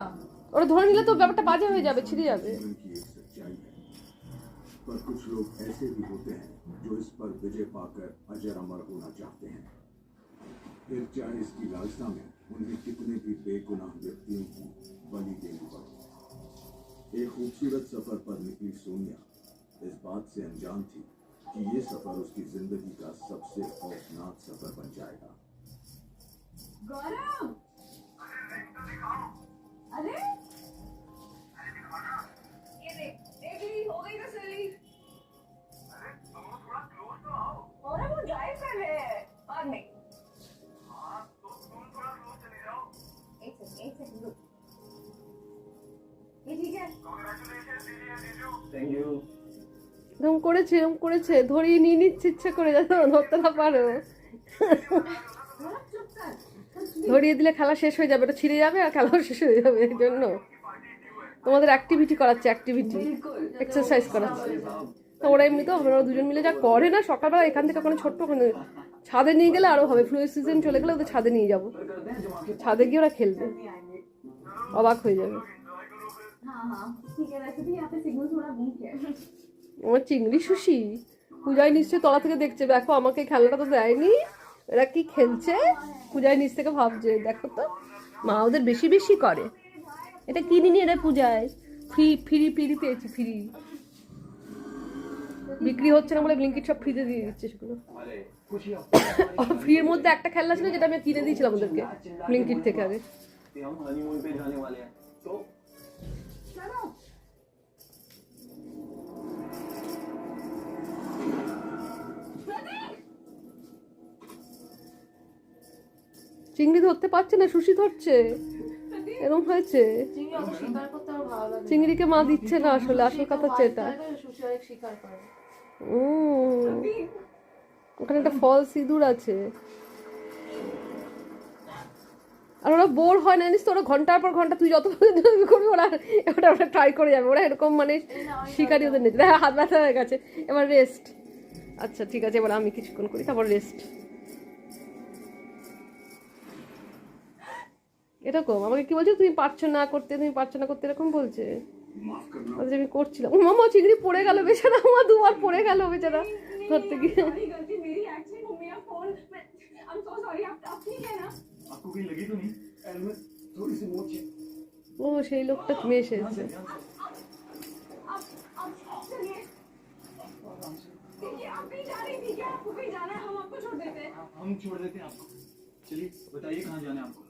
ওরা ধরে নিলে তো ব্যাপারটা বাজে হয়ে যাবে, ছিঁড়ে যাবে। पर कुछ लोग ऐसे भी होते हैं जो इस पर विजय पाकर अजर अमर होना चाहते हैं। फिर चाहे इसकी लालसा में उन्हें कितने भी बेगुनाह व्यक्तियों की बलि देनी पड़े। एक खूबसूरत सफर पर निकली सोनिया इस बात से अनजान थी कि ये सफर उसकी जिंदगी का सबसे खौफनाक सफर बन जाएगा। गौरव, अरे ये देख, ली हो गई तसल्ली। अरे तुम थोड़ा क्लोज तो आओ। गौरव वो ड्राइव कर रहे हैं, बाद में। हाँ तो तुम थोड़ा क्लोज चले जाओ। एक सेकंड रुक। ये ठीक है? Congratulations जीजू। Thank you। এরকম করেছে ধরিয়ে নিয়ে নিচ্ছে, ইচ্ছে করে যাতে ধরতে না পারো। ধরিয়ে দিলে খেলা শেষ হয়ে যাবে, এটা ছিঁড়ে যাবে আর খেলাও শেষ হয়ে যাবে। এই জন্য তোমাদের অ্যাক্টিভিটি করাচ্ছে, এক্সারসাইজ করাচ্ছে। তো ওরা এমনিতেও আমরা দুজন মিলে যা করে না, সকালবেলা এখান থেকে ওখানে ছোট্ট ওখানে ছাদে নিয়ে গেলে আরো হবে। ফ্লু সিজন চলে গেলে ওদের ছাদে নিয়ে যাবো, ছাদে গিয়ে ওরা খেলবে, অবাক হয়ে যাবে। আমার চিংড়ি সুশি পূজায় নিশ্চয়ই তলা থেকে দেখছে, দেখো আমাকে খেলনাটা তো দেয়নি, এরা কি খেলছে। পূজায় নিচ থেকে ভাবছে, দেখো তো মা ওদের বেশি বেশি করে। এটা কিনিনি, এটা পূজায় ফ্রি পেয়েছি, ফ্রি বিক্রি হচ্ছে না বলে ব্লিঙ্কিট সব ফ্রিতে দিয়ে দিচ্ছে সেগুলো। ফ্রির মধ্যে একটা খেলনা ছিল যেটা আমি কিনে দিয়েছিলাম ওদেরকে ব্লিঙ্কিট থেকে আগে। চিংড়ি ধরতে পারছে না, সুশি ধরছে, এরকম হয়েছে। চিংড়িকে মা দিচ্ছে না, আসলে আসল কথা হচ্ছে এটা। ওখানে একটা ফল সিঁদুর আছে। আর ওরা বোর হয় না জানিস তো, ওরা ঘন্টার পর ঘন্টা তুই যত করবি ওরা ওটা ট্রাই করে যাবে। ওরা এরকম মানে শিকারি ওদের নেই। হাত ব্যথা হয়ে গেছে, এবার রেস্ট। আচ্ছা ঠিক আছে, এবার আমি কিছুক্ষণ করি, তারপর রেস্ট। এরকম আমাকে কি বলছে, তুমি পারছো না করতে এরকম বলছে। আমি করছিলাম, ও মামা চিংড়ি পড়ে গেল বেচারা, আমার দুবার পড়ে গেল বেচারা ধরতে গিয়ে। ও সেই লোকটা মেয়ে এসেছে। हम छोड़ देते हैं आपको। चलिए बताइए कहाँ जाना है आपको।